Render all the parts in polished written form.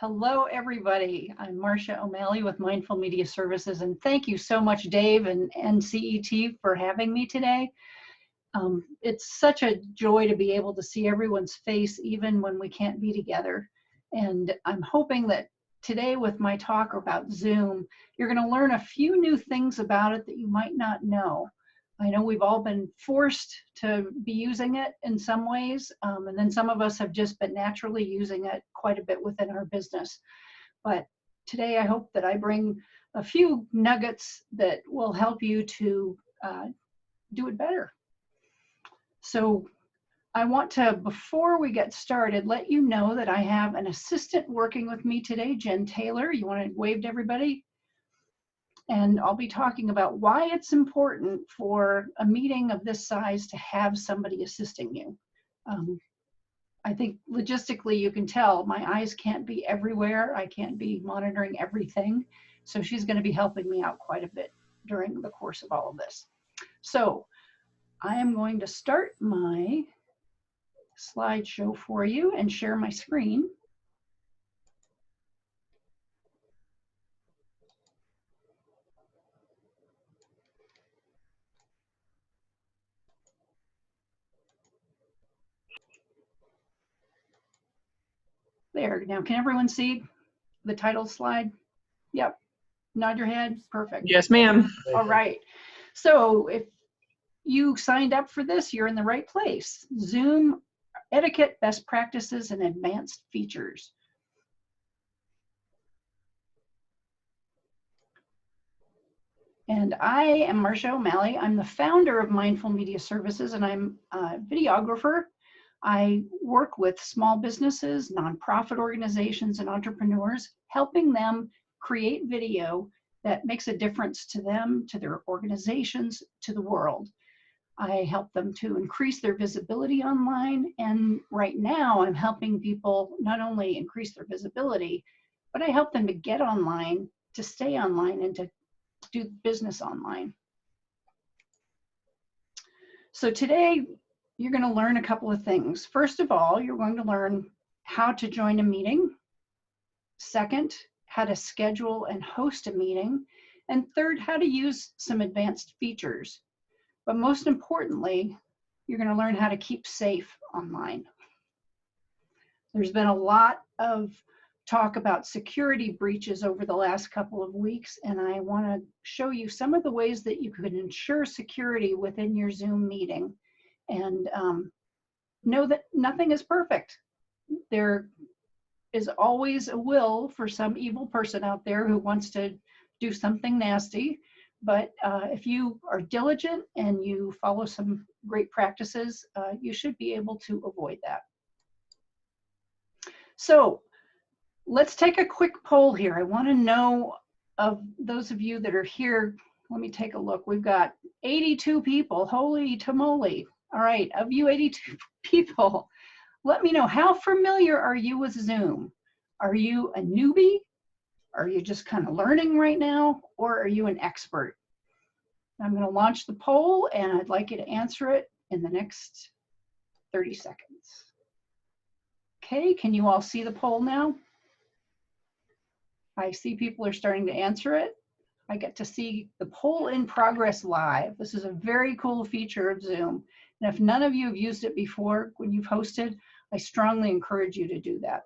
Hello, everybody. I'm Marcia O'Malley with Mindful Media Services, and thank you so much, Dave and CET, for having me today. It's such a joy to be able to see everyone's face, even when we can't be together. And I'm hoping that today, with my talk about Zoom, you're going to learn a few new things about it that you might not know. I know we've all been forced to be using it in some ways, and then some of us have just been naturally using it quite a bit within our business. But today I hope that I bring a few nuggets that will help you to do it better. So I want to, before we get started, let you know that I have an assistant working with me today, Jen Taylor. You want to wave to everybody? And I'll be talking about why it's important for a meeting of this size to have somebody assisting you. I think logistically you can tell my eyes can't be everywhere. I can't be monitoring everything. So she's going to be helping me out quite a bit during the course of all of this. So I am going to start my slideshow for you and share my screen. There, now can everyone see the title slide? Yep, nod your head, perfect. Yes, ma'am. All right, so if you signed up for this, you're in the right place. Zoom etiquette, best practices, and advanced features. And I am Marcia O'Malley. I'm the founder of Mindful Media Services, and I'm a videographer. I work with small businesses, nonprofit organizations, and entrepreneurs, helping them create video that makes a difference to them, to their organizations, to the world. I help them to increase their visibility online, and right now I'm helping people not only increase their visibility, but I help them to get online, to stay online, and to do business online. So today you're going to learn a couple of things. First of all, you're going to learn how to join a meeting. Second, how to schedule and host a meeting. And third, how to use some advanced features. But most importantly, you're going to learn how to keep safe online. There's been a lot of talk about security breaches over the last couple of weeks, and I want to show you some of the ways that you could ensure security within your Zoom meeting. And know that nothing is perfect. There is always a will for some evil person out there who wants to do something nasty. But if you are diligent and you follow some great practices, you should be able to avoid that. So let's take a quick poll here. I want to know, of those of you that are here, let me take a look. We've got 82 people. Holy tamale. All right, of you 82 people, let me know, how familiar are you with Zoom? Are you a newbie? Are you just kind of learning right now? Or are you an expert? I'm going to launch the poll, and I'd like you to answer it in the next 30 seconds. Okay, can you all see the poll now? I see people are starting to answer it. I get to see the poll in progress live. This is a very cool feature of Zoom. And if none of you have used it before when you've hosted, I strongly encourage you to do that.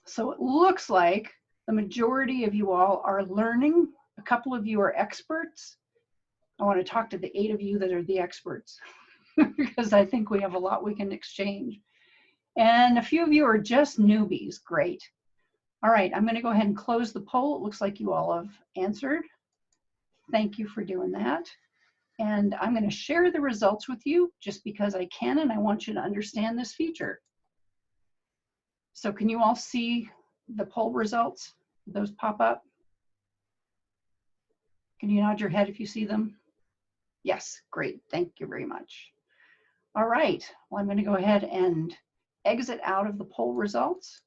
So it looks like the majority of you all are learning. A couple of you are experts. I want to talk to the 8 of you that are the experts because I think we have a lot we can exchange. And a few of you are just newbies. Great. All right, I'm going to go ahead and close the poll. It looks like you all have answered. Thank you for doing that. And I'm going to share the results with you just because I can, and I want you to understand this feature. So can you all see the poll results? Those pop up? Can you nod your head if you see them? Yes, great. Thank you very much. All right, well, I'm going to go ahead and exit out of the poll results.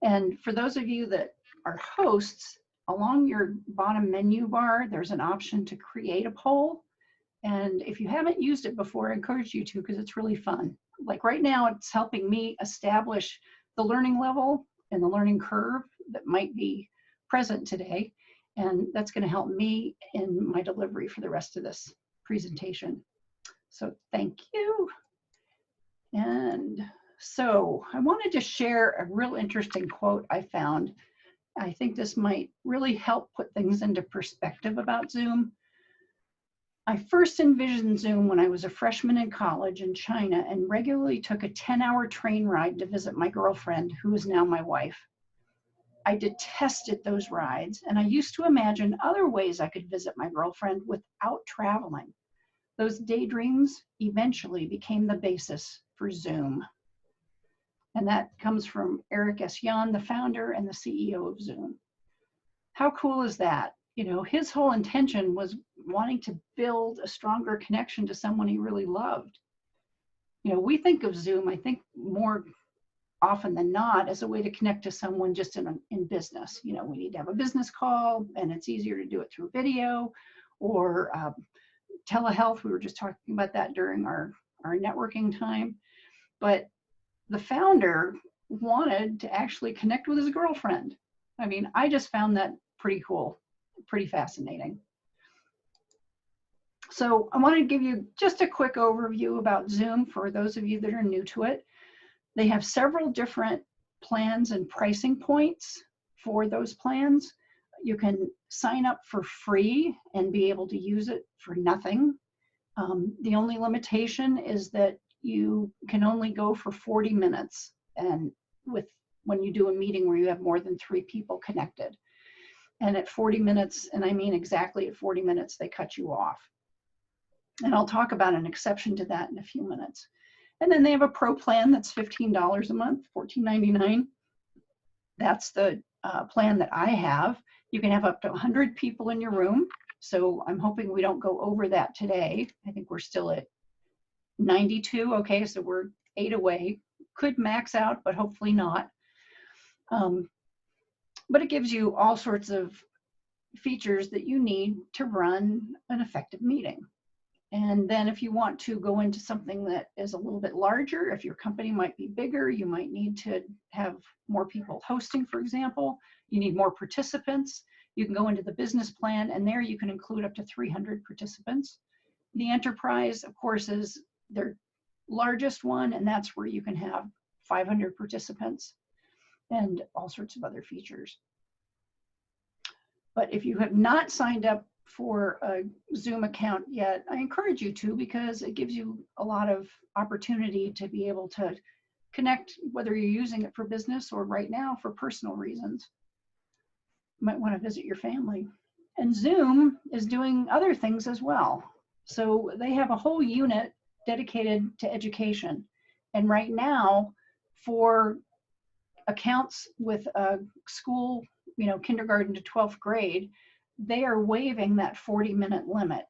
And for those of you that are hosts, along your bottom menu bar, there's an option to create a poll. And if you haven't used it before, I encourage you to, because it's really fun. Like right now, it's helping me establish the learning level and the learning curve that might be present today. And that's going to help me in my delivery for the rest of this presentation. So thank you. And so I wanted to share a real interesting quote I found. I think this might really help put things into perspective about Zoom. I first envisioned Zoom when I was a freshman in college in China and regularly took a 10-hour train ride to visit my girlfriend, who is now my wife. I detested those rides, and I used to imagine other ways I could visit my girlfriend without traveling. Those daydreams eventually became the basis for Zoom. And that comes from Eric S. Yan, the founder and the CEO of Zoom. How cool is that? You know, his whole intention was wanting to build a stronger connection to someone he really loved. You know, we think of Zoom, I think more often than not, as a way to connect to someone just in business. You know, we need to have a business call, and it's easier to do it through video or telehealth. We were just talking about that during our networking time. But the founder wanted to actually connect with his girlfriend. I mean, I just found that pretty cool, pretty fascinating. So I want to give you just a quick overview about Zoom for those of you that are new to it. They have several different plans and pricing points for those plans. You can sign up for free and be able to use it for nothing. The only limitation is that you can only go for 40 minutes, and when you do a meeting where you have more than 3 people connected. And at 40 minutes, and I mean exactly at 40 minutes, they cut you off. And I'll talk about an exception to that in a few minutes. And then they have a pro plan that's $15 a month, $14.99. That's the plan that I have. You can have up to 100 people in your room. So I'm hoping we don't go over that today. I think we're still at 92. Okay, so we're 8 away. Could max out, but hopefully not. But it gives you all sorts of features that you need to run an effective meeting. And then if you want to go into something that is a little bit larger, if your company might be bigger, you might need to have more people hosting, for example. You need more participants. You can go into the business plan, and there you can include up to 300 participants. The enterprise, of course, is their largest one, and that's where you can have 500 participants and all sorts of other features. But if you have not signed up for a Zoom account yet, I encourage you to, because it gives you a lot of opportunity to be able to connect, whether you're using it for business or right now for personal reasons. You might want to visit your family. And Zoom is doing other things as well. So they have a whole unit dedicated to education. And right now, for accounts with a school, you know, kindergarten to 12th grade, they are waiving that 40-minute limit.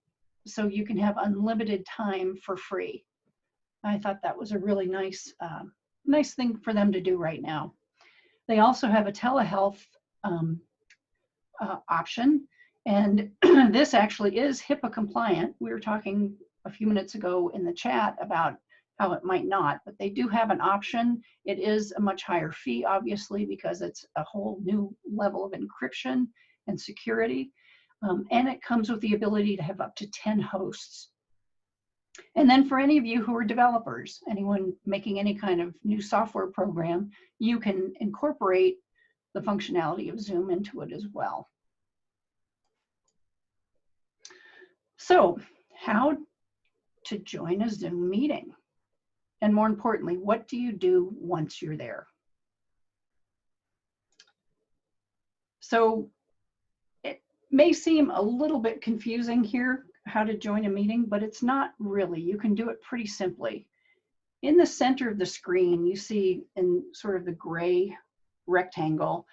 So you can have unlimited time for free. I thought that was a really nice thing for them to do right now. They also have a telehealth option. And this actually is HIPAA compliant. We were talking a few minutes ago in the chat about how it might not, but they do have an option. It is a much higher fee, obviously, because it's a whole new level of encryption and security. And it comes with the ability to have up to 10 hosts. And then for any of you who are developers, anyone making any kind of new software program, you can incorporate the functionality of Zoom into it as well. So, how to join a Zoom meeting? And more importantly, what do you do once you're there? So, it may seem a little bit confusing here, how to join a meeting, but it's not really. You can do it pretty simply. In the center of the screen, you see in sort of the gray rectangle,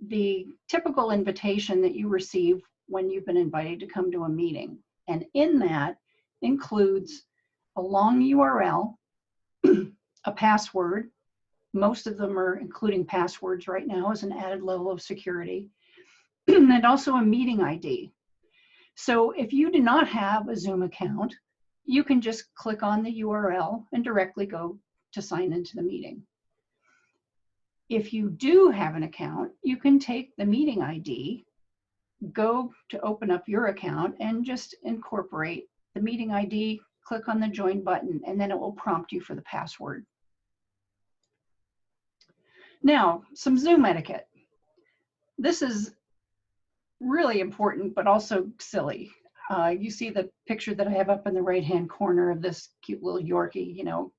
the typical invitation that you receive when you've been invited to come to a meeting. And in that includes a long URL, a password. Most of them are including passwords right now as an added level of security, and also a meeting ID. So if you do not have a Zoom account, you can just click on the URL and directly go to sign into the meeting. If you do have an account, you can take the meeting ID, go to open up your account, and just incorporate the meeting ID, click on the join button, and then it will prompt you for the password. Now, some Zoom etiquette. This is really important, but also silly. You see the picture that I have up in the right-hand corner of this cute little Yorkie. You know,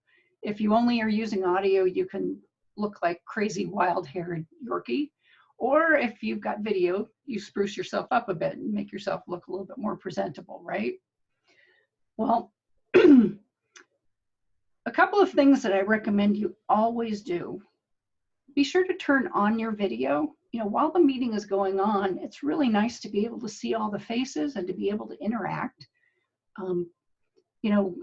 if you only are using audio, you can look like crazy wild-haired Yorkie. Or if you've got video, you spruce yourself up a bit and make yourself look a little bit more presentable, right? Well, a couple of things that I recommend you always do. Be sure to turn on your video. You know, while the meeting is going on, it's really nice to be able to see all the faces and to be able to interact. You know,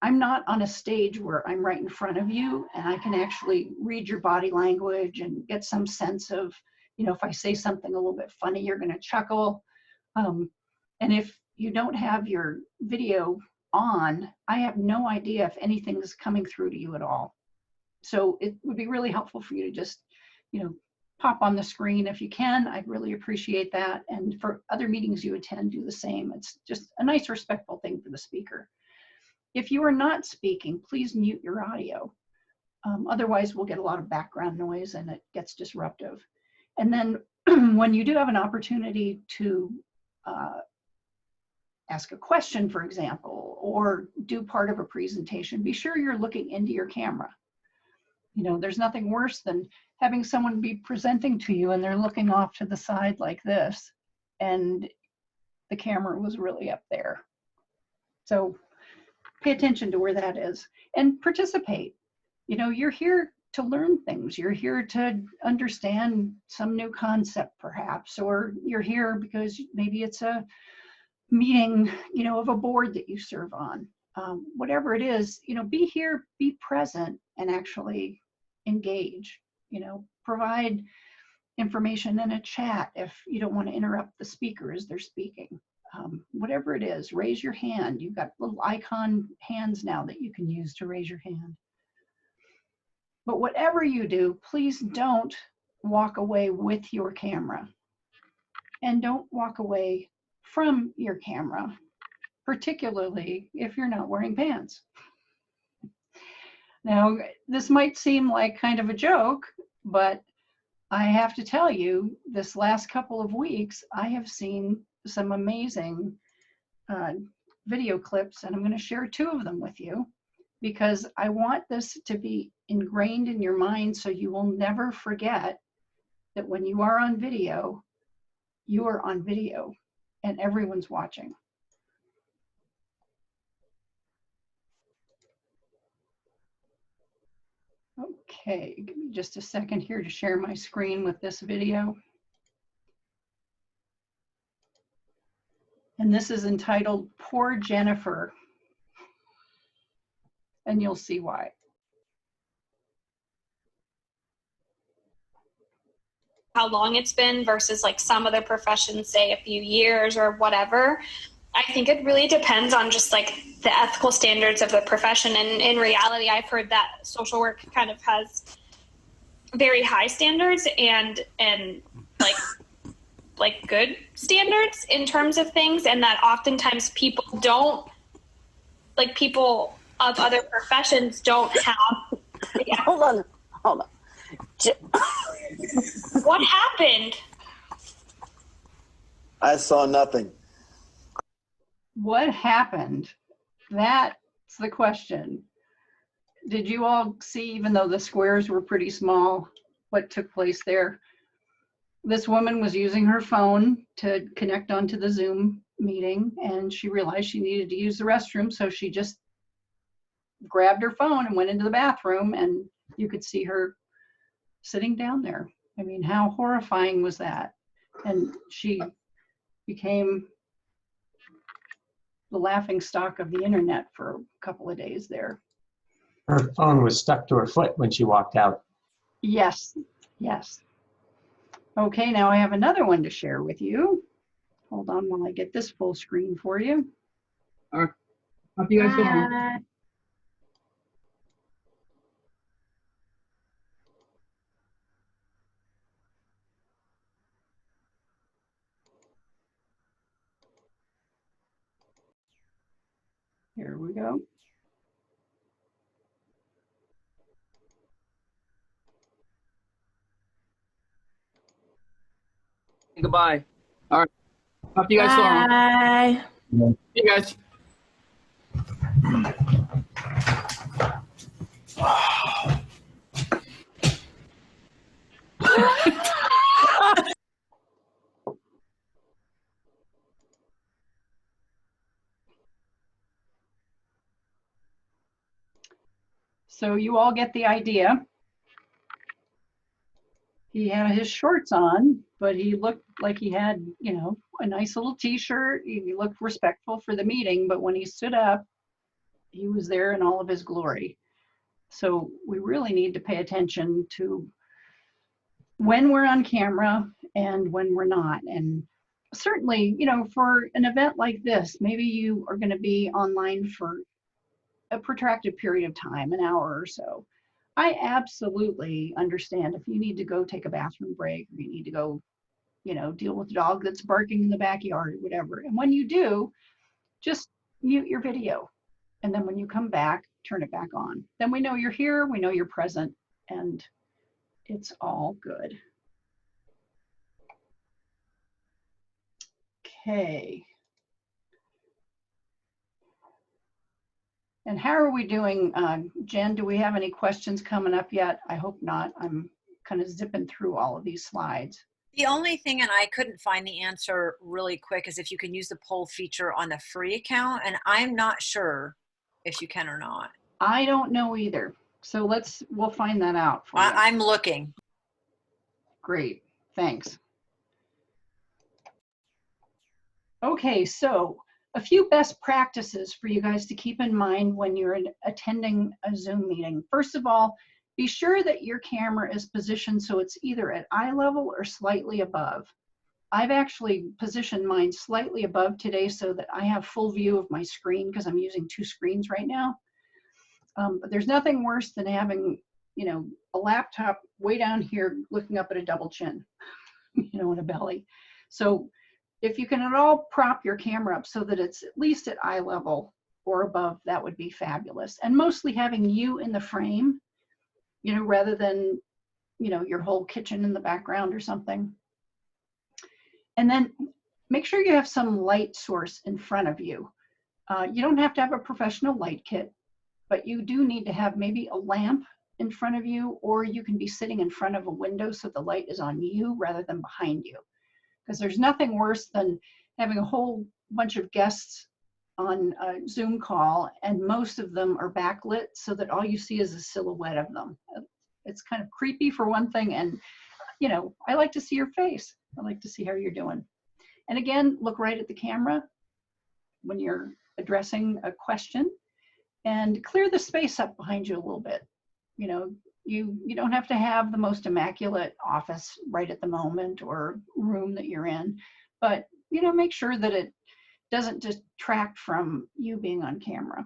I'm not on a stage where I'm right in front of you and I can actually read your body language and get some sense of, you know, if I say something a little bit funny, you're going to chuckle. And if you don't have your video on, I have no idea if anything is coming through to you at all. So it would be really helpful for you to just, you know, pop on the screen if you can. I'd really appreciate that. And for other meetings you attend, do the same. It's just a nice, respectful thing for the speaker. If you are not speaking, please mute your audio. Otherwise, we'll get a lot of background noise and it gets disruptive. And then when you do have an opportunity to ask a question, for example, or do part of a presentation, be sure you're looking into your camera. You know, there's nothing worse than having someone be presenting to you and they're looking off to the side like this, and the camera was really up there. So pay attention to where that is and participate. You know, you're here to learn things. You're here to understand some new concept perhaps, or you're here because maybe it's a meeting, you know, of a board that you serve on. Whatever it is, you know, be here, be present, and actually engage. You know, provide information in a chat if you don't want to interrupt the speaker as they're speaking. Whatever it is, raise your hand. You've got little icon hands now that you can use to raise your hand. But whatever you do, please don't walk away with your camera, and don't walk away from your camera, particularly if you're not wearing pants. Now, this might seem like kind of a joke, but I have to tell you, this last couple of weeks, I have seen some amazing video clips, and I'm going to share 2 of them with you because I want this to be ingrained in your mind so you will never forget that when you are on video, you are on video and everyone's watching. Okay, give me just a second here to share my screen with this video. And this is entitled Poor Jennifer. And you'll see why. How long it's been versus like some other professions, say a few years or whatever. I think it really depends on just like the ethical standards of the profession. And in reality, I've heard that social work kind of has very high standards and like good standards in terms of things, and that oftentimes people of other professions don't have. Yeah. Hold on. What happened? I saw nothing. What happened? That's the question. Did you all see, even though the squares were pretty small, what took place there? This woman was using her phone to connect onto the Zoom meeting, and she realized she needed to use the restroom, so she just grabbed her phone and went into the bathroom, and you could see her sitting down there. I mean, how horrifying was that? And she became the laughing stock of the internet for a couple of days there. Her phone was stuck to her foot when she walked out. Yes, yes. Okay, now I have another one to share with you. Hold on while I get this full screen for you. All right. Hope you guys go on. There we go. Goodbye. All right. Talk to you guys tomorrow. Bye. See you guys. So you all get the idea. He had his shorts on, but he looked like he had, you know, a nice little t-shirt. He looked respectful for the meeting, but when he stood up, he was there in all of his glory. So we really need to pay attention to when we're on camera and when we're not. And certainly, you know, for an event like this, maybe you are going to be online for a protracted period of time, an hour or so. I absolutely understand if you need to go take a bathroom break, or you need to go, you know, deal with a dog that's barking in the backyard or whatever. And when you do, just mute your video. And then when you come back, turn it back on. Then we know you're here, we know you're present, and it's all good. Okay. And how are we doing, Jen? Do we have any questions coming up yet? I hope not. I'm kind of zipping through all of these slides. The only thing, and I couldn't find the answer really quick, is if you can use the poll feature on the free account, and I'm not sure if you can or not. I don't know either. So we'll find that out for you. I'm looking. Great, thanks. Okay, so a few best practices for you guys to keep in mind when you're attending a Zoom meeting. First of all, be sure that your camera is positioned so it's either at eye level or slightly above. I've actually positioned mine slightly above today so that I have full view of my screen because I'm using two screens right now. But there's nothing worse than having, you know, a laptop way down here looking up at a double chin, you know, in a belly. So if you can at all prop your camera up so that it's at least at eye level or above, that would be fabulous. And mostly having you in the frame, you know, rather than, you know, your whole kitchen in the background or something. And then make sure you have some light source in front of you. You don't have to have a professional light kit, but you do need to have maybe a lamp in front of you, or you can be sitting in front of a window so the light is on you rather than behind you. Because there's nothing worse than having a whole bunch of guests on a Zoom call and most of them are backlit so that all you see is a silhouette of them. It's kind of creepy for one thing, and you know, I like to see your face. I like to see how you're doing. And again, look right at the camera when you're addressing a question and clear the space up behind you a little bit. You know, you don't have to have the most immaculate office right at the moment or room that you're in, but you know, make sure that it doesn't detract from you being on camera.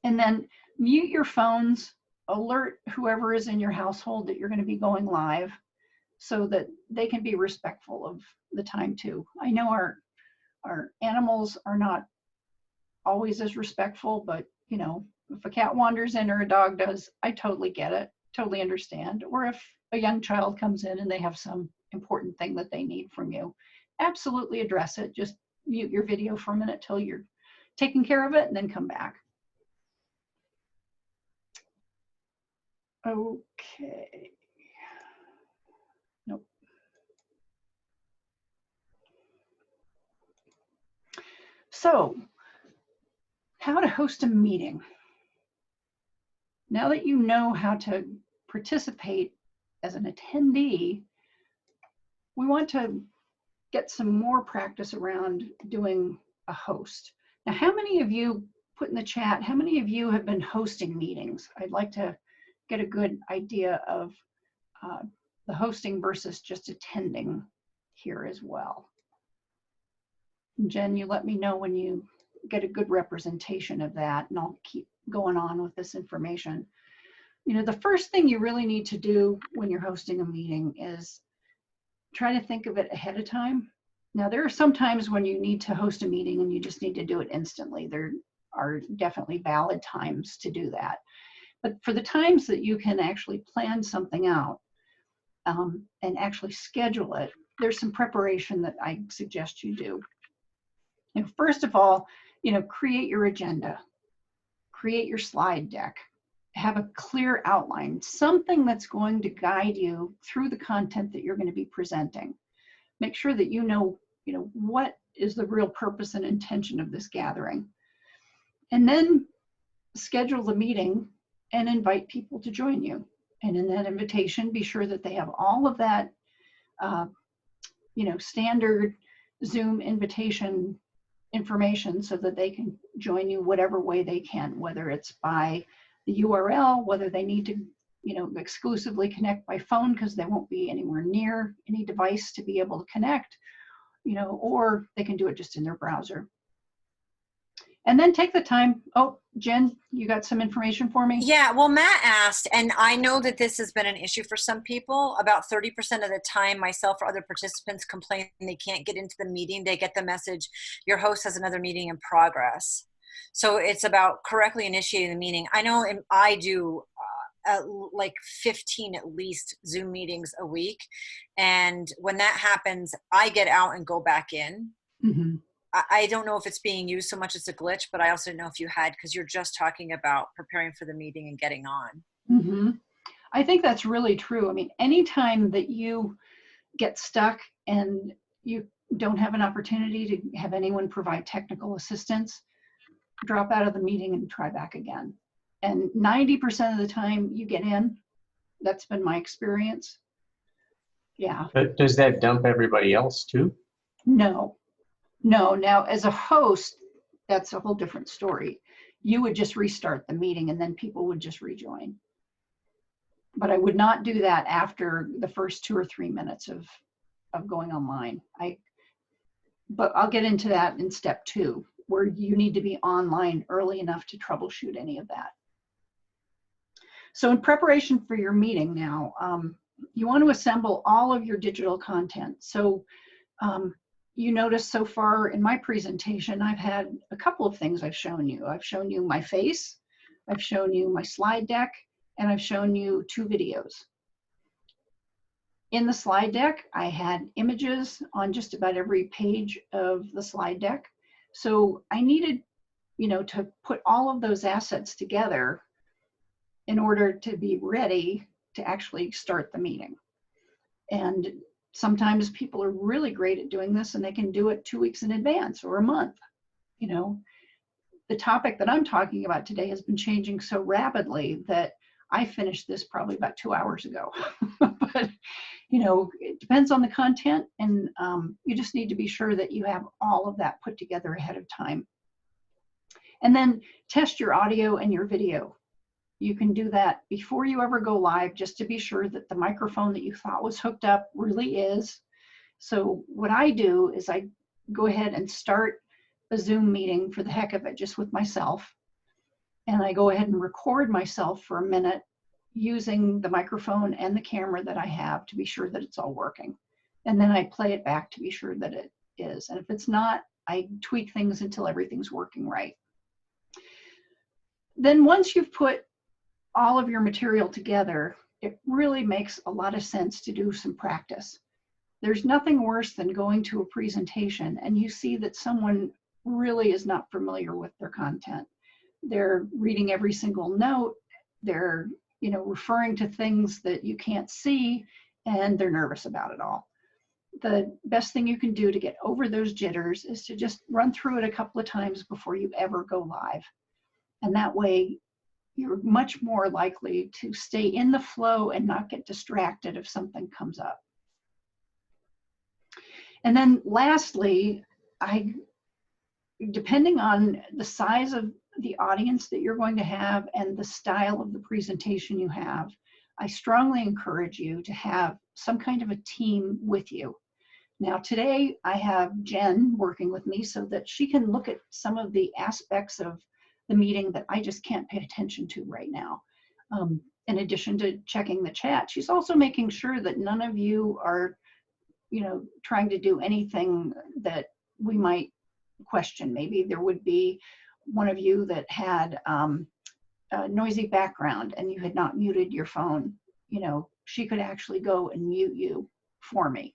And then mute your phones, alert whoever is in your household that you're going to be going live so that they can be respectful of the time too. I know our animals are not always as respectful, but you know, if a cat wanders in or a dog does, I totally get it, totally understand. Or if a young child comes in and they have some important thing that they need from you, absolutely address it. Just mute your video for a minute till you're taking care of it and then come back. Okay. Nope. So, how to host a meeting. Now that you know how to participate as an attendee, we want to get some more practice around doing a host. Now, how many of you, put in the chat, how many of you have been hosting meetings? I'd like to get a good idea of the hosting versus just attending here as well. Jen, you let me know when you get a good representation of that, and I'll keep going on with this information. You know, the first thing you really need to do when you're hosting a meeting is try to think of it ahead of time. Now, there are some times when you need to host a meeting and you just need to do it instantly. are definitely valid times to do that. But for the times that you can actually plan something out and actually schedule it, there's some preparation that I suggest you do. And first of all, create your agenda, create your slide deck, have a clear outline, something that's going to guide you through the content that you're going to be presenting. Make sure that you know what is the real purpose and intention of this gathering. And then schedule the meeting and invite people to join you. And in that invitation, be sure that they have all of that, standard Zoom invitation information so that they can join you whatever way they can, whether it's by the URL, whether they need to, exclusively connect by phone because they won't be anywhere near any device to be able to connect, or they can do it just in their browser. And then take the time. Oh, Jen, you got some information for me? Yeah, well, Matt asked, and I know that this has been an issue for some people. About 30% of the time, myself or other participants complain they can't get into the meeting. They get the message, your host has another meeting in progress. So it's about correctly initiating the meeting. I know I do like 15 at least Zoom meetings a week. And when that happens, I get out and go back in. Mm-hmm. I don't know if it's being used so much as a glitch, but I also know if you had, because you're just talking about preparing for the meeting and getting on. Mm-hmm. I think that's really true. I mean, anytime that you get stuck and you don't have an opportunity to have anyone provide technical assistance, drop out of the meeting and try back again. And 90% of the time you get in. That's been my experience. Yeah. But does that dump everybody else too? No. Now, as a host, that's a whole different story. You would just restart the meeting and then people would just rejoin. But I would not do that after the first 2 or 3 minutes of going online. But I'll get into that in step 2, where you need to be online early enough to troubleshoot any of that. So in preparation for your meeting now, you want to assemble all of your digital content. So you notice so far in my presentation, I've had a couple of things I've shown you. I've shown you my face, I've shown you my slide deck, and I've shown you 2 videos. In the slide deck, I had images on just about every page of the slide deck. So I needed, to put all of those assets together in order to be ready to actually start the meeting. And sometimes people are really great at doing this and they can do it 2 weeks in advance or a month. The topic that I'm talking about today has been changing so rapidly that I finished this probably about 2 hours ago. But, it depends on the content, and you just need to be sure that you have all of that put together ahead of time. And then test your audio and your video. You can do that before you ever go live, just to be sure that the microphone that you thought was hooked up really is. So what I do is I go ahead and start a Zoom meeting for the heck of it, just with myself. And I go ahead and record myself for a minute using the microphone and the camera that I have to be sure that it's all working. And then I play it back to be sure that it is. And if it's not, I tweak things until everything's working right. Then once you've put all of your material together, it really makes a lot of sense to do some practice. There's nothing worse than going to a presentation and you see that someone really is not familiar with their content. They're reading every single note, they're referring to things that you can't see, and they're nervous about it all. The best thing you can do to get over those jitters is to just run through it a couple of times before you ever go live. And that way, you're much more likely to stay in the flow and not get distracted if something comes up. And then lastly, depending on the size of the audience that you're going to have and the style of the presentation you have, I strongly encourage you to have some kind of a team with you. Now today I have Jen working with me so that she can look at some of the aspects of the meeting that I just can't pay attention to right now. In addition to checking the chat, she's also making sure that none of you are, trying to do anything that we might question. Maybe there would be one of you that had a noisy background and you had not muted your phone, you know, she could actually go and mute you for me.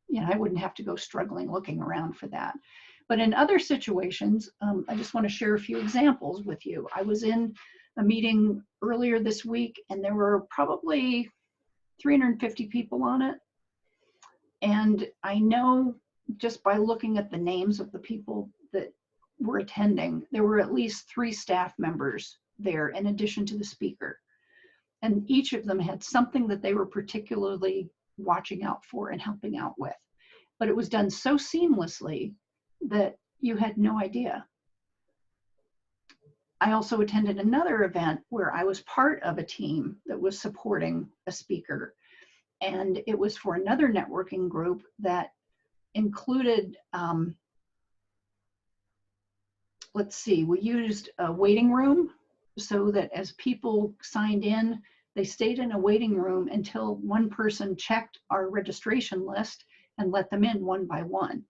You know, I wouldn't have to go struggling looking around for that. But in other situations, I just want to share a few examples with you. I was in a meeting earlier this week and there were probably 350 people on it. And I know just by looking at the names of the people that were attending, there were at least 3 staff members there in addition to the speaker. And each of them had something that they were particularly watching out for and helping out with. But it was done so seamlessly that you had no idea. I also attended another event where I was part of a team that was supporting a speaker. And it was for another networking group that included, let's see, we used a waiting room so that as people signed in, they stayed in a waiting room until one person checked our registration list and let them in one by one.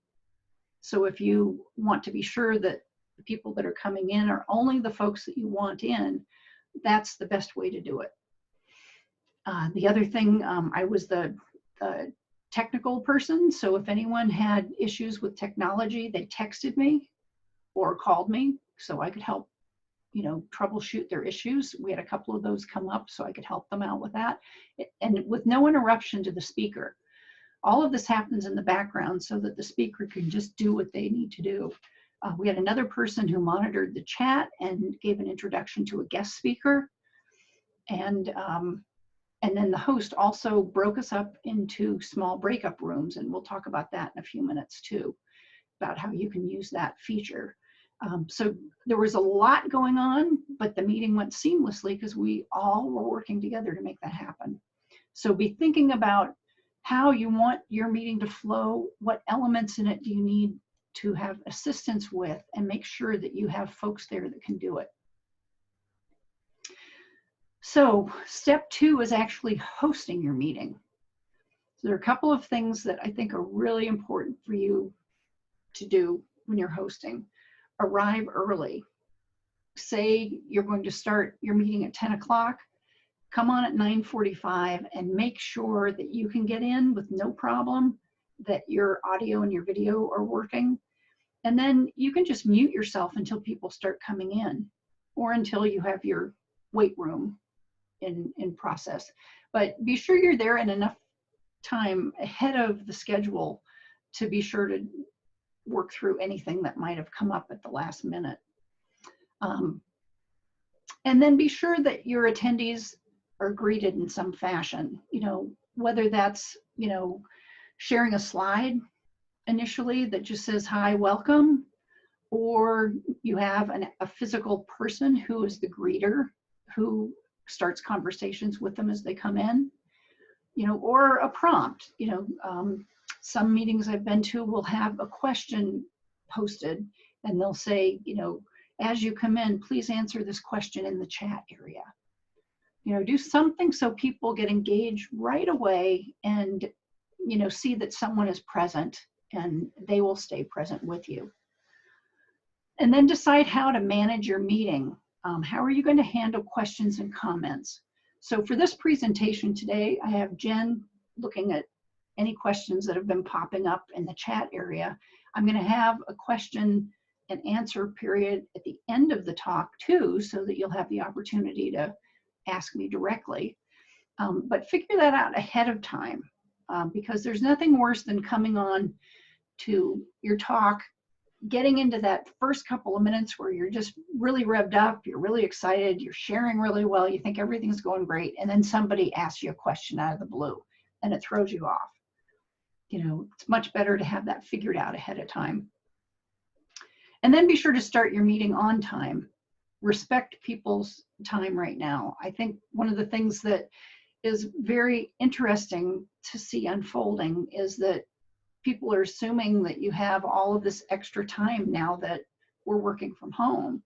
So if you want to be sure that the people that are coming in are only the folks that you want in, that's the best way to do it. The other thing, I was the technical person, so if anyone had issues with technology, they texted me or called me so I could help, you know, troubleshoot their issues. We had a couple of those come up so I could help them out with that, and with no interruption to the speaker. All of this happens in the background so that the speaker can just do what they need to do. We had another person who monitored the chat and gave an introduction to a guest speaker. And then the host also broke us up into small breakup rooms, and we'll talk about that in a few minutes too, about how you can use that feature. So there was a lot going on, but the meeting went seamlessly because we all were working together to make that happen. So be thinking about how you want your meeting to flow, what elements in it do you need to have assistance with, and make sure that you have folks there that can do it. So step 2 is actually hosting your meeting. So there are a couple of things that I think are really important for you to do when you're hosting. Arrive early. Say you're going to start your meeting at 10 o'clock. Come on at 9:45 and make sure that you can get in with no problem, that your audio and your video are working. And then you can just mute yourself until people start coming in or until you have your wait room in process. But be sure you're there in enough time ahead of the schedule to be sure to work through anything that might have come up at the last minute. And then be sure that your attendees are greeted in some fashion, you know, whether that's, you know, sharing a slide initially that just says, hi, welcome, or you have a physical person who is the greeter who starts conversations with them as they come in, you know, or a prompt. You know, some meetings I've been to will have a question posted and they'll say, you know, as you come in, please answer this question in the chat area. You know, do something so people get engaged right away and, you know, see that someone is present and they will stay present with you. And then decide how to manage your meeting. How are you going to handle questions and comments? So for this presentation today, I have Jen looking at any questions that have been popping up in the chat area. I'm going to have a question and answer period at the end of the talk too, so that you'll have the opportunity to ask me directly. But figure that out ahead of time, because there's nothing worse than coming on to your talk, getting into that first couple of minutes where you're just really revved up, you're really excited, you're sharing really well, you think everything's going great, and then somebody asks you a question out of the blue and it throws you off. You know, it's much better to have that figured out ahead of time. And then be sure to start your meeting on time. Respect people's time right now. I think one of the things that is very interesting to see unfolding is that people are assuming that you have all of this extra time now that we're working from home.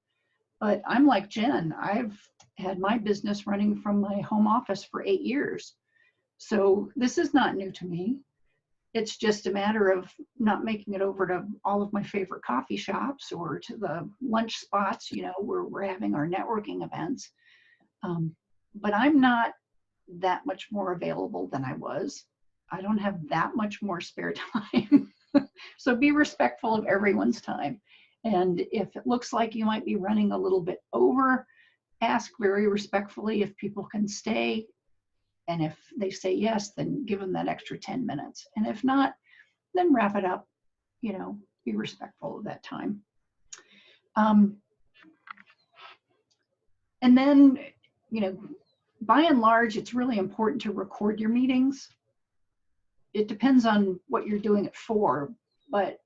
But I'm like Jen, I've had my business running from my home office for 8 years. So this is not new to me. It's just a matter of not making it over to all of my favorite coffee shops or to the lunch spots, you know, where we're having our networking events. But I'm not that much more available than I was. I don't have that much more spare time. So be respectful of everyone's time. And if it looks like you might be running a little bit over, ask very respectfully if people can stay. And if they say yes, then give them that extra 10 minutes. And if not, then wrap it up, you know, be respectful of that time. And then, you know, by and large, it's really important to record your meetings. It depends on what you're doing it for, but,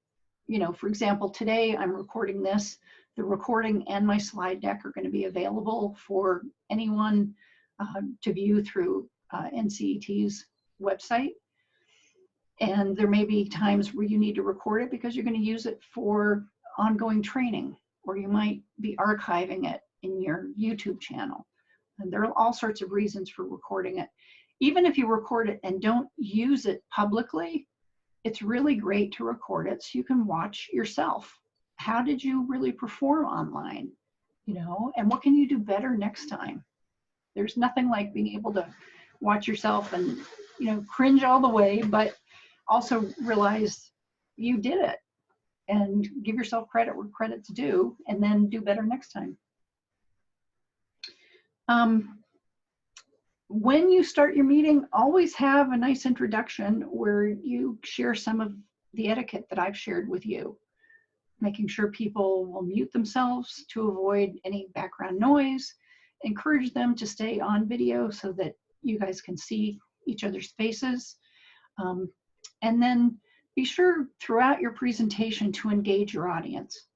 you know, for example, today I'm recording this. The recording and my slide deck are going to be available for anyone to view through NCET's website. And there may be times where you need to record it because you're going to use it for ongoing training, or you might be archiving it in your YouTube channel. And there are all sorts of reasons for recording it. Even if you record it and don't use it publicly, it's really great to record it so you can watch yourself. How did you really perform online? You know, and what can you do better next time? There's nothing like being able to watch yourself and, you know, cringe all the way, but also realize you did it and give yourself credit where credit's due, and then do better next time. When you start your meeting, always have a nice introduction where you share some of the etiquette that I've shared with you, making sure people will mute themselves to avoid any background noise, encourage them to stay on video so that you guys can see each other's faces. And then be sure throughout your presentation to engage your audience.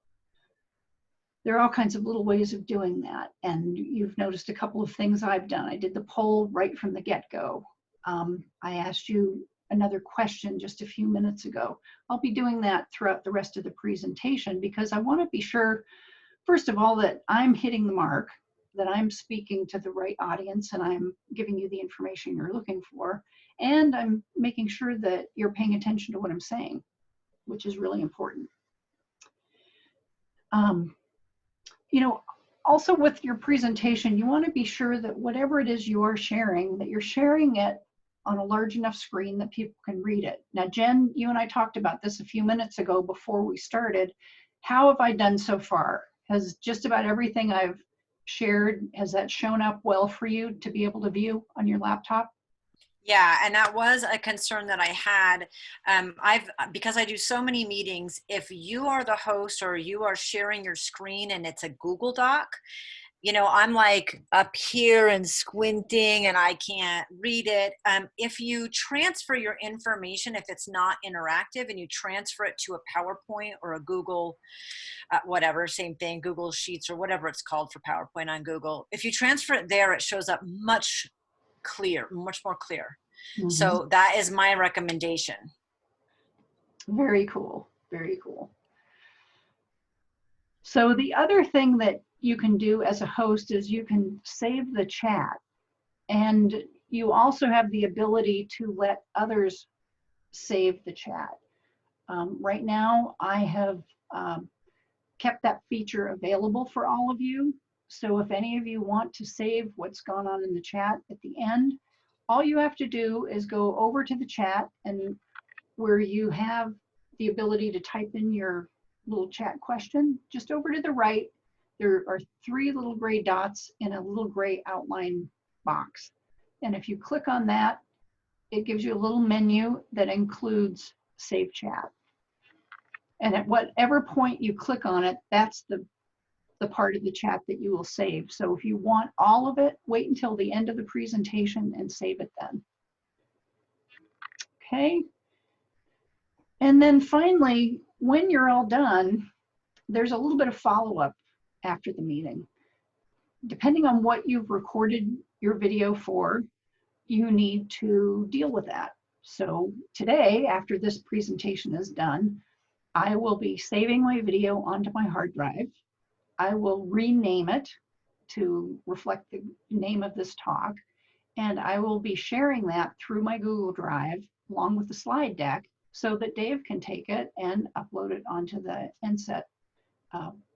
There are all kinds of little ways of doing that. And you've noticed a couple of things I've done. I did the poll right from the get-go. I asked you another question just a few minutes ago. I'll be doing that throughout the rest of the presentation because I want to be sure, first of all, that I'm hitting the mark, that I'm speaking to the right audience and I'm giving you the information you're looking for. And I'm making sure that you're paying attention to what I'm saying, which is really important. You know, also with your presentation, you want to be sure that whatever it is you're sharing, that you're sharing it on a large enough screen that people can read it. Now, Jen, you and I talked about this a few minutes ago before we started. How have I done so far? Has just about everything I've shared, has that shown up well for you to be able to view on your laptop? Yeah, and that was a concern that I had. Because I do so many meetings, if you are the host or you are sharing your screen and it's a Google Doc, you know, I'm like up here and squinting and I can't read it. If you transfer your information, if it's not interactive and you transfer it to a PowerPoint or a Google, whatever, same thing, Google Sheets or whatever it's called for PowerPoint on Google. If you transfer it there, it shows up much more clear. Mm-hmm. So that is my recommendation. Very cool, very cool. So the other thing that you can do as a host is you can save the chat, and you also have the ability to let others save the chat. Right now, I have kept that feature available for all of you. So if any of you want to save what's gone on in the chat at the end, all you have to do is go over to the chat, and where you have the ability to type in your little chat question, just over to the right, there are 3 little gray dots in a little gray outline box. And if you click on that, it gives you a little menu that includes Save Chat. And at whatever point you click on it, that's the part of the chat that you will save. So if you want all of it, wait until the end of the presentation and save it then. Okay. And then finally, when you're all done, there's a little bit of follow-up after the meeting. Depending on what you've recorded your video for, you need to deal with that. So today, after this presentation is done, I will be saving my video onto my hard drive. I will rename it to reflect the name of this talk, and I will be sharing that through my Google Drive along with the slide deck so that Dave can take it and upload it onto the NSET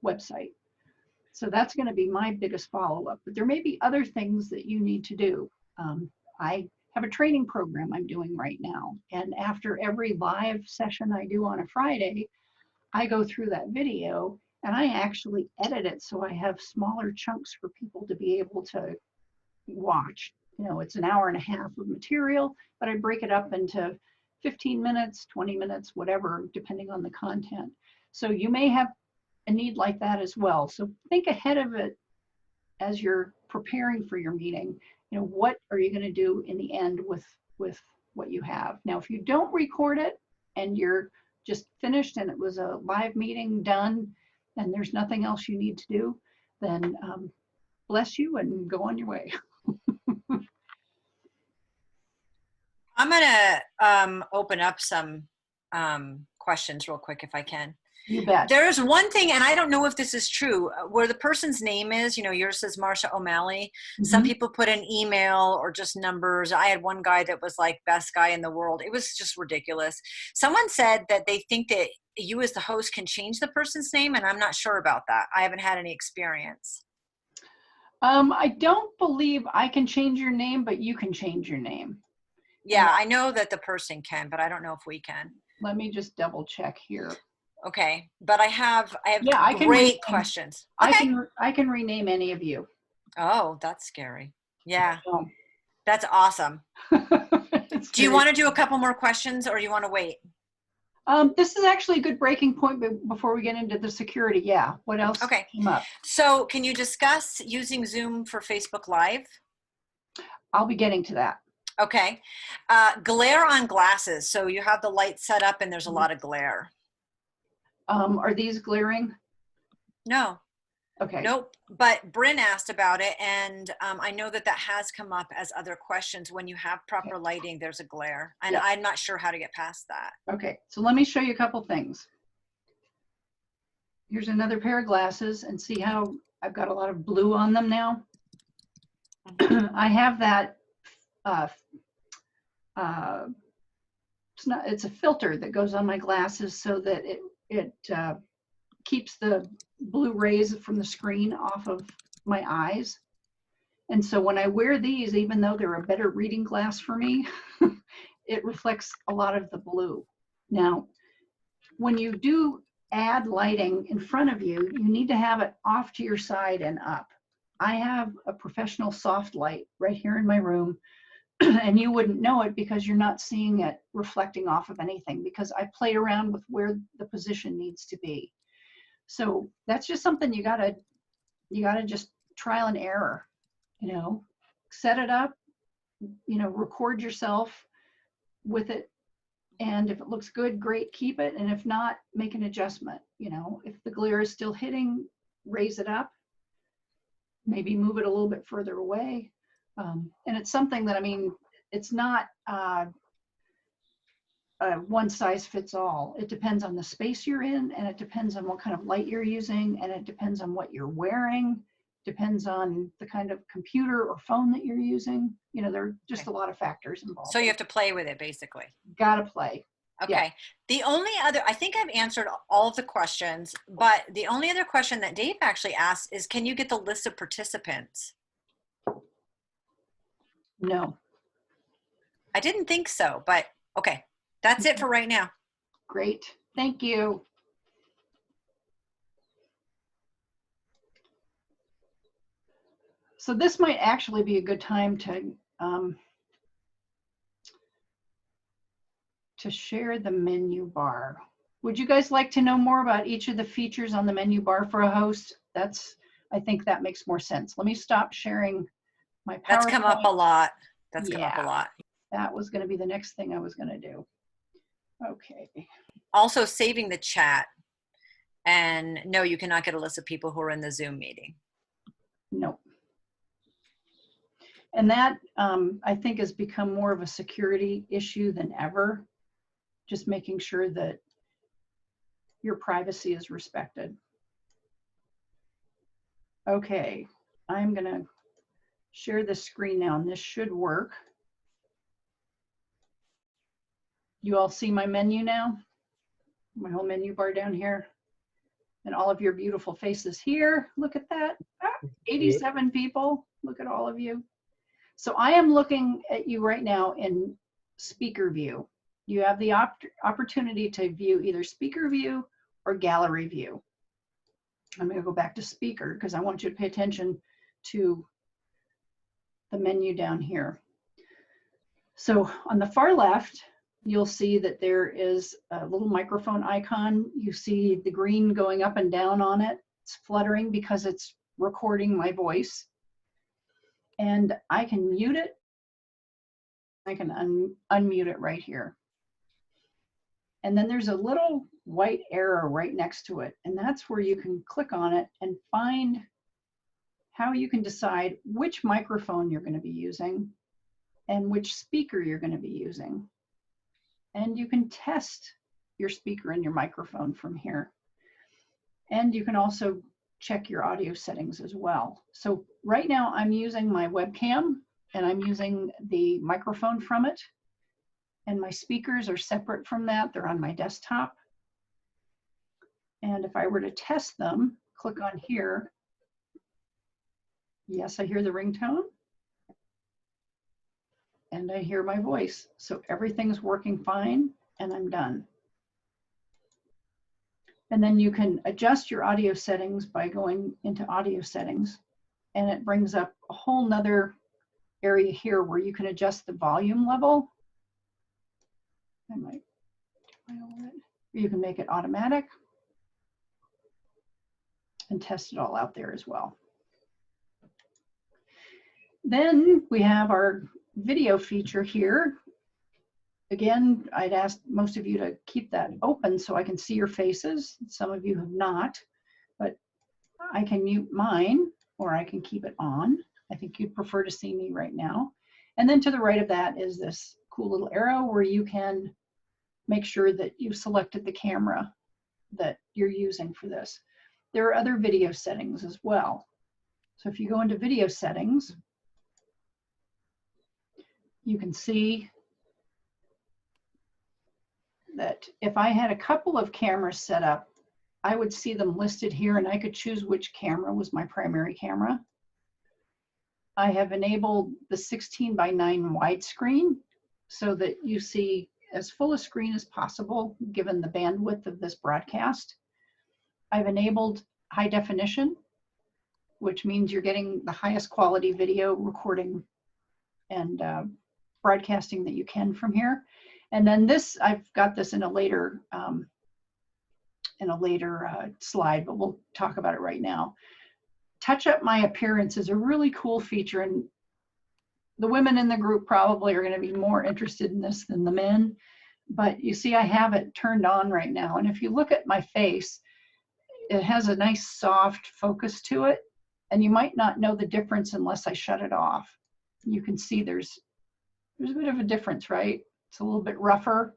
website. So that's going to be my biggest follow-up. But there may be other things that you need to do. I have a training program I'm doing right now. And after every live session I do on a Friday, I go through that video and I actually edit it so I have smaller chunks for people to be able to watch. You know, it's an hour and a half of material, but I break it up into 15 minutes, 20 minutes, whatever, depending on the content. So you may have a need like that as well. So think ahead of it as you're preparing for your meeting. You know, what are you going to do in the end with what you have? Now, if you don't record it and you're just finished and it was a live meeting done and there's nothing else you need to do, then bless you and go on your way. I'm gonna open up some questions real quick if I can. You bet. There's one thing, and I don't know if this is true, where the person's name is, you know, yours says Marcia O'Malley. Some people put an email or just numbers. I had one guy that was like best guy in the world. It was just ridiculous. Someone said that they think that you as the host can change the person's name, and I'm not sure about that. I haven't had any experience. I don't believe I can change your name, but you can change your name. Yeah, I know that the person can, but I don't know if we can. Let me just double check here. Okay, but I have Yeah, I can great questions. Okay. I can rename any of you. Oh, that's scary. Yeah, So, that's awesome. it's Do you very- want to do a couple more questions or you want to wait? This is actually a good breaking point before we get into the security. Yeah, what else came up? So can you discuss using Zoom for Facebook Live? I'll be getting to that. Okay. Glare on glasses. So you have the light set up and there's a lot of glare. Are these glaring? No. Okay. Nope. But Bryn asked about it, and I know that that has come up as other questions. When you have proper lighting, there's a glare, and Yeah. I'm not sure how to get past that. Okay, so let me show you a couple things. Here's another pair of glasses, and see how I've got a lot of blue on them now? I have that, it's a filter that goes on my glasses so that it keeps the blue rays from the screen off of my eyes. And so when I wear these, even though they're a better reading glass for me, it reflects a lot of the blue. Now, when you do add lighting in front of you, you need to have it off to your side and up. I have a professional soft light right here in my room, and you wouldn't know it because you're not seeing it reflecting off of anything, because I played around with where the position needs to be. So that's just something you gotta just trial and error, you know, set it up, you know, record yourself with it. And if it looks good, great, keep it. And if not, make an adjustment. You know, if the glare is still hitting, raise it up, maybe move it a little bit further away. And it's something that, I mean, it's not one size fits all. It depends on the space you're in, and it depends on what kind of light you're using, and it depends on what you're wearing, depends on the kind of computer or phone that you're using. You know, there are just a lot of factors involved. So you have to play with it, basically. Gotta play. Okay. Yeah. The only other, I think I've answered all of the questions, but the only other question that Dave actually asked is, can you get the list of participants? No. I didn't think so, but okay. That's it for right now. Great. Thank you. So this might actually be a good time to share the menu bar. Would you guys like to know more about each of the features on the menu bar for a host? I think that makes more sense. Let me stop sharing my PowerPoint. That's come up a lot. That's come up a lot. That was going to be the next thing I was going to do. Okay. Also saving the chat. And no, you cannot get a list of people who are in the Zoom meeting. No. And that, I think, has become more of a security issue than ever. Just making sure that your privacy is respected. Okay, I'm going to share this screen now, and this should work. You all see my menu now? My whole menu bar down here. And all of your beautiful faces here. Look at that. 87 people. Look at all of you. So I am looking at you right now in speaker view. You have the opportunity to view either speaker view or gallery view. I'm going to go back to speaker because I want you to pay attention to the menu down here. So on the far left, you'll see that there is a little microphone icon. You see the green going up and down on it. It's fluttering because it's recording my voice. And I can mute it. I can unmute it right here. And then there's a little white arrow right next to it. And that's where you can click on it and find how you can decide which microphone you're going to be using and which speaker you're going to be using. And you can test your speaker and your microphone from here. And you can also check your audio settings as well. So right now I'm using my webcam and I'm using the microphone from it. And my speakers are separate from that. They're on my desktop. And if I were to test them, click on here. Yes, I hear the ringtone. And I hear my voice. So everything's working fine and I'm done. And then you can adjust your audio settings by going into audio settings. And it brings up a whole nother area here where you can adjust the volume level. I might dial it. You can make it automatic and test it all out there as well. Then we have our video feature here. Again, I'd ask most of you to keep that open so I can see your faces. Some of you have not, but I can mute mine or I can keep it on. I think you'd prefer to see me right now. And then to the right of that is this cool little arrow where you can make sure that you've selected the camera that you're using for this. There are other video settings as well. So if you go into video settings, you can see that if I had a couple of cameras set up, I would see them listed here and I could choose which camera was my primary camera. I have enabled the 16:9 widescreen so that you see as full a screen as possible given the bandwidth of this broadcast. I've enabled high definition, which means you're getting the highest quality video recording and broadcasting that you can from here. And then this, I've got this in a later slide, but we'll talk about it right now. Touch up my appearance is a really cool feature, and the women in the group probably are going to be more interested in this than the men. But you see, I have it turned on right now, and if you look at my face, it has a nice soft focus to it, and you might not know the difference unless I shut it off. You can see there's a bit of a difference, right? It's a little bit rougher.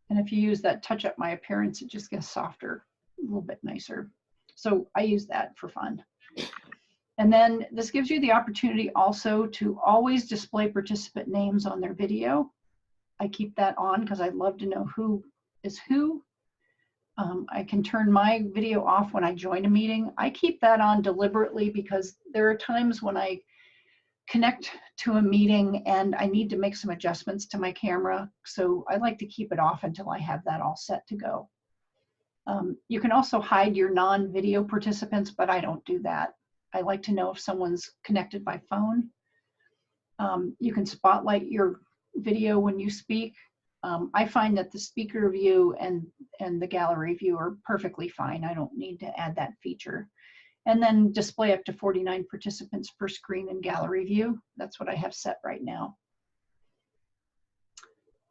And if you use that touch up my appearance, it just gets softer, a little bit nicer. So I use that for fun. And then this gives you the opportunity also to always display participant names on their video. I keep that on because I'd love to know who is who. I can turn my video off when I join a meeting. I keep that on deliberately because there are times when I connect to a meeting and I need to make some adjustments to my camera. So I like to keep it off until I have that all set to go. You can also hide your non-video participants, but I don't do that. I like to know if someone's connected by phone. You can spotlight your video when you speak. I find that the speaker view and the gallery view are perfectly fine. I don't need to add that feature. And then display up to 49 participants per screen in gallery view. That's what I have set right now.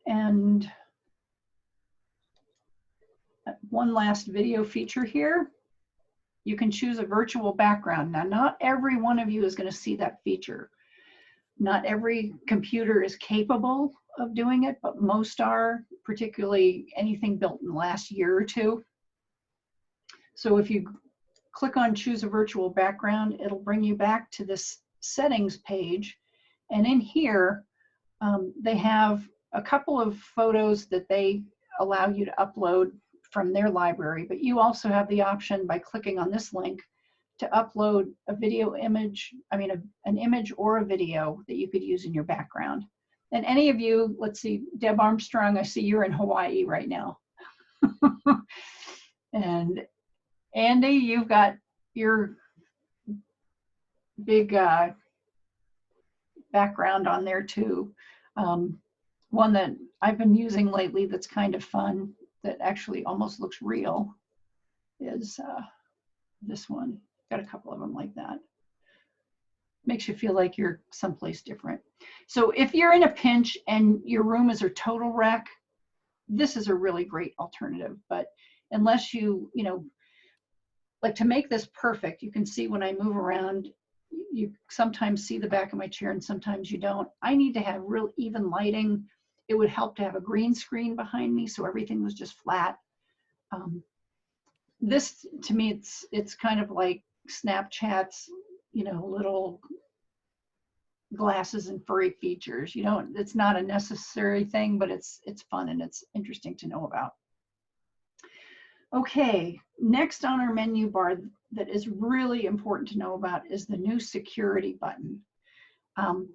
And one last video feature here. You can choose a virtual background. Now, not every one of you is going to see that feature. Not every computer is capable of doing it, but most are, particularly anything built in the last year or two. So if you click on choose a virtual background, it'll bring you back to this settings page. And in here, they have a couple of photos that they allow you to upload from their library, but you also have the option by clicking on this link to upload a video image, an image or a video that you could use in your background. And any of you, let's see, Deb Armstrong, I see you're in Hawaii right now. And Andy, you've got your big background on there too. One that I've been using lately that's kind of fun, that actually almost looks real, is this one. Got a couple of them like that. Makes you feel like you're someplace different. So if you're in a pinch and your room is a total wreck, this is a really great alternative. But unless you like to make this perfect, you can see when I move around, you sometimes see the back of my chair and sometimes you don't. I need to have real even lighting. It would help to have a green screen behind me so everything was just flat. This, to me, it's kind of like Snapchat's, little glasses and furry features. It's not a necessary thing, but it's fun and it's interesting to know about. Okay, next on our menu bar that is really important to know about is the new security button.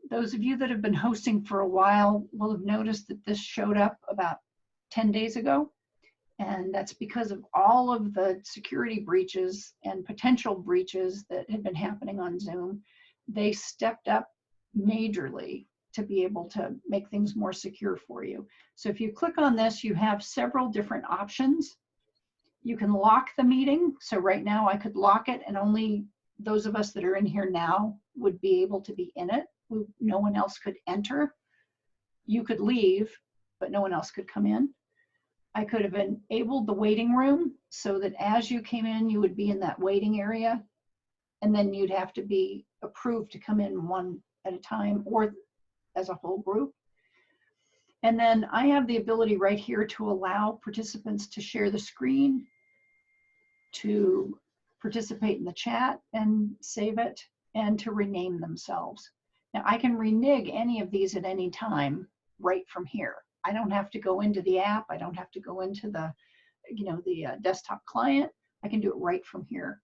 Those of you that have been hosting for a while will have noticed that this showed up about 10 days ago. And that's because of all of the security breaches and potential breaches that had been happening on Zoom. They stepped up majorly to be able to make things more secure for you. So if you click on this, you have several different options. You can lock the meeting. So right now I could lock it and only those of us that are in here now would be able to be in it. No one else could enter. You could leave, but no one else could come in. I could have enabled the waiting room so that as you came in, you would be in that waiting area, and then you'd have to be approved to come in one at a time or as a whole group. And then I have the ability right here to allow participants to share the screen, to participate in the chat and save it, and to rename themselves. Now I can renege any of these at any time right from here. I don't have to go into the app. I don't have to go into the, the desktop client. I can do it right from here.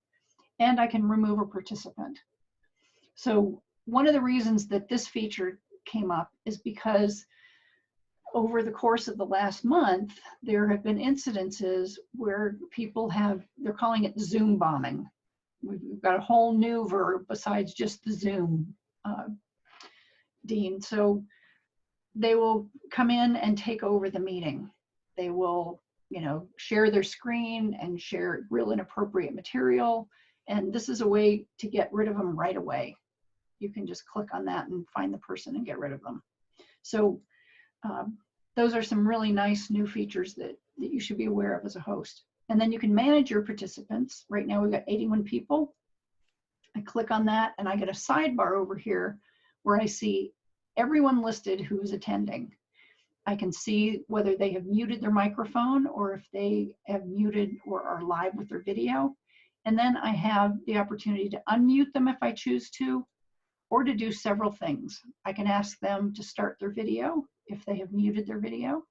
And I can remove a participant. So one of the reasons that this feature came up is because over the course of the last month, there have been incidences where people they're calling it Zoom bombing. We've got a whole new verb besides just the Zoom, Dean. So they will come in and take over the meeting. They will, share their screen and share real inappropriate material. And this is a way to get rid of them right away. You can just click on that and find the person and get rid of them. So those are some really nice new features that you should be aware of as a host. And then you can manage your participants. Right now we've got 81 people. I click on that and I get a sidebar over here where I see everyone listed who is attending. I can see whether they have muted their microphone or if they have muted or are live with their video. And then I have the opportunity to unmute them if I choose to, or to do several things. I can ask them to start their video if they have muted their video.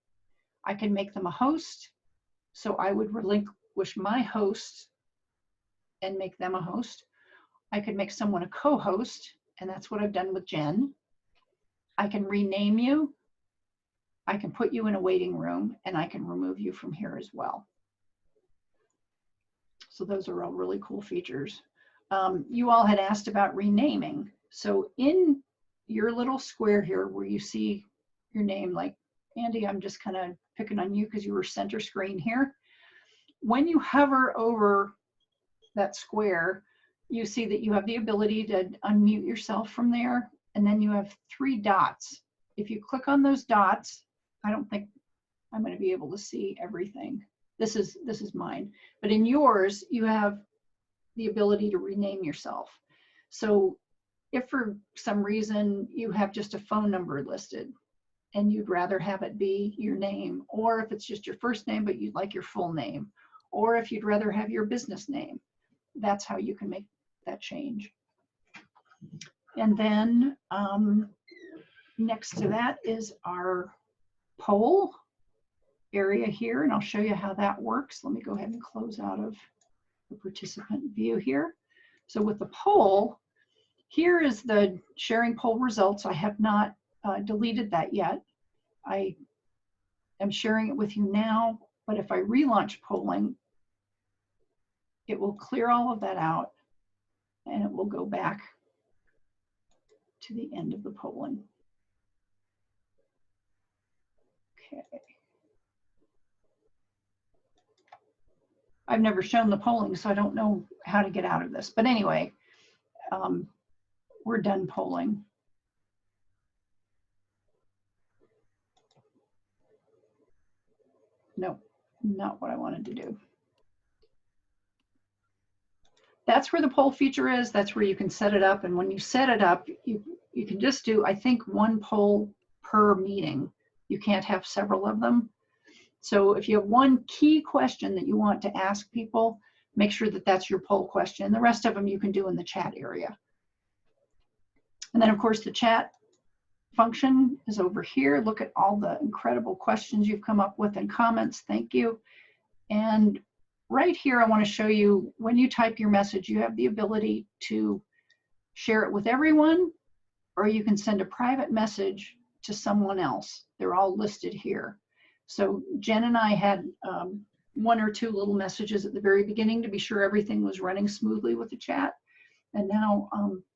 I can make them a host. So I would relinquish my host and make them a host. I could make someone a co-host, and that's what I've done with Jen. I can rename you, I can put you in a waiting room, and I can remove you from here as well. So those are all really cool features. You all had asked about renaming. So in your little square here where you see your name, like Andy, I'm just kind of picking on you because you were center screen here. When you hover over that square, you see that you have the ability to unmute yourself from there. And then you have 3 dots. If you click on those dots, I don't think I'm going to be able to see everything. This is mine. But in yours, you have the ability to rename yourself. So if for some reason you have just a phone number listed and you'd rather have it be your name, or if it's just your first name but you'd like your full name, or if you'd rather have your business name, that's how you can make that change. And then next to that is our poll area here, and I'll show you how that works. Let me go ahead and close out of the participant view here. So with the poll, here is the sharing poll results. I have not deleted that yet. I am sharing it with you now, but if I relaunch polling, it will clear all of that out and it will go back to the end of the polling. Okay. I've never shown the polling, so I don't know how to get out of this. But anyway, we're done polling. No, not what I wanted to do. That's where the poll feature is. That's where you can set it up. And when you set it up, you can just do, I think, one poll per meeting. You can't have several of them. So if you have one key question that you want to ask people, make sure that that's your poll question. The rest of them you can do in the chat area. And then, of course, the chat function is over here. Look at all the incredible questions you've come up with and comments. Thank you. And right here, I want to show you when you type your message, you have the ability to share it with everyone, or you can send a private message to someone else. They're all listed here. So Jen and I had one or two little messages at the very beginning to be sure everything was running smoothly with the chat. And now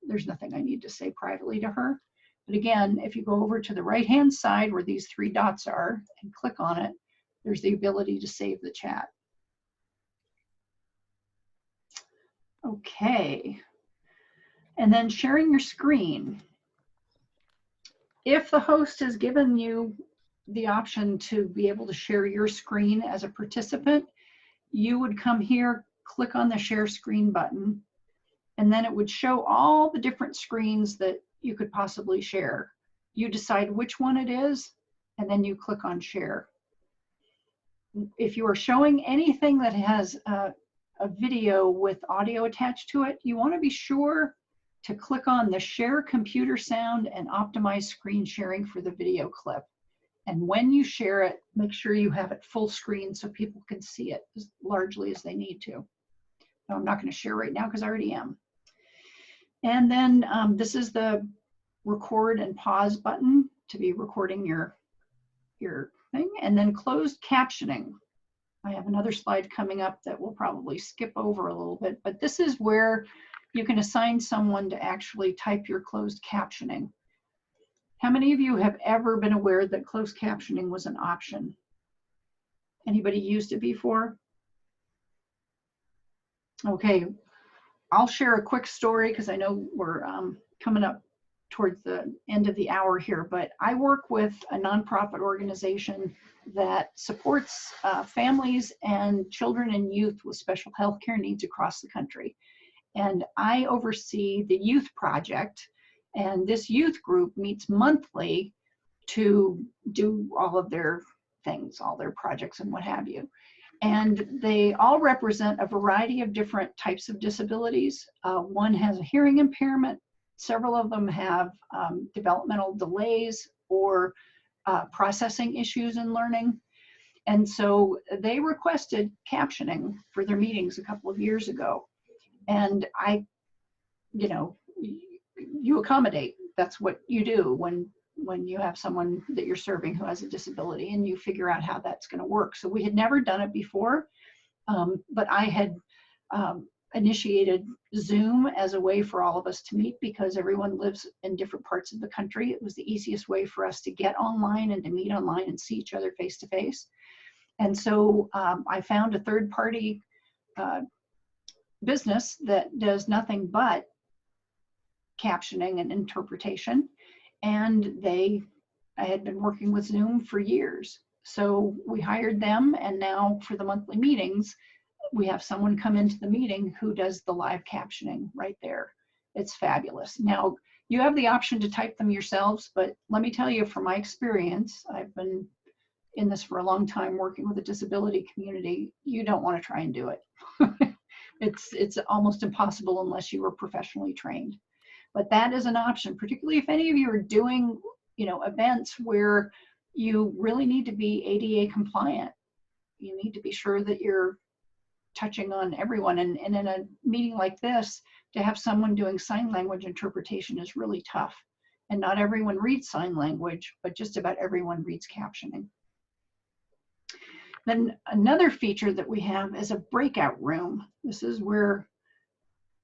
there's nothing I need to say privately to her. But again, if you go over to the right-hand side where these three dots are and click on it, there's the ability to save the chat. Okay. And then sharing your screen. If the host has given you the option to be able to share your screen as a participant, you would come here, click on the share screen button, and then it would show all the different screens that you could possibly share. You decide which one it is, and then you click on share. If you are showing anything that has a video with audio attached to it, you want to be sure to click on the share computer sound and optimize screen sharing for the video clip. And when you share it, make sure you have it full screen so people can see it as largely as they need to. Now, I'm not going to share right now because I already am. And then this is the record and pause button to be recording your thing. And then closed captioning. I have another slide coming up that we'll probably skip over a little bit, but this is where you can assign someone to actually type your closed captioning. How many of you have ever been aware that closed captioning was an option? Anybody used it before? Okay, I'll share a quick story because I know we're coming up towards the end of the hour here, but I work with a nonprofit organization that supports families and children and youth with special health care needs across the country. And I oversee the youth project, and this youth group meets monthly to do all of their things, all their projects and what have you. And they all represent a variety of different types of disabilities. One has a hearing impairment. Several of them have developmental delays or processing issues in learning. And so they requested captioning for their meetings a couple of years ago. And you accommodate. That's what you do when you have someone that you're serving who has a disability, and you figure out how that's going to work. So we had never done it before, but I had initiated Zoom as a way for all of us to meet because everyone lives in different parts of the country. It was the easiest way for us to get online and to meet online and see each other face to face. And so I found a third-party business that does nothing but captioning and interpretation. And I had been working with Zoom for years. So we hired them, and now for the monthly meetings, we have someone come into the meeting who does the live captioning right there. It's fabulous. Now, you have the option to type them yourselves, but let me tell you from my experience, I've been in this for a long time working with the disability community, you don't want to try and do it. It's almost impossible unless you were professionally trained. But that is an option, particularly if any of you are doing, events where you really need to be ADA compliant. You need to be sure that you're touching on everyone. And in a meeting like this, to have someone doing sign language interpretation is really tough. And not everyone reads sign language, but just about everyone reads captioning. Then another feature that we have is a breakout room. This is where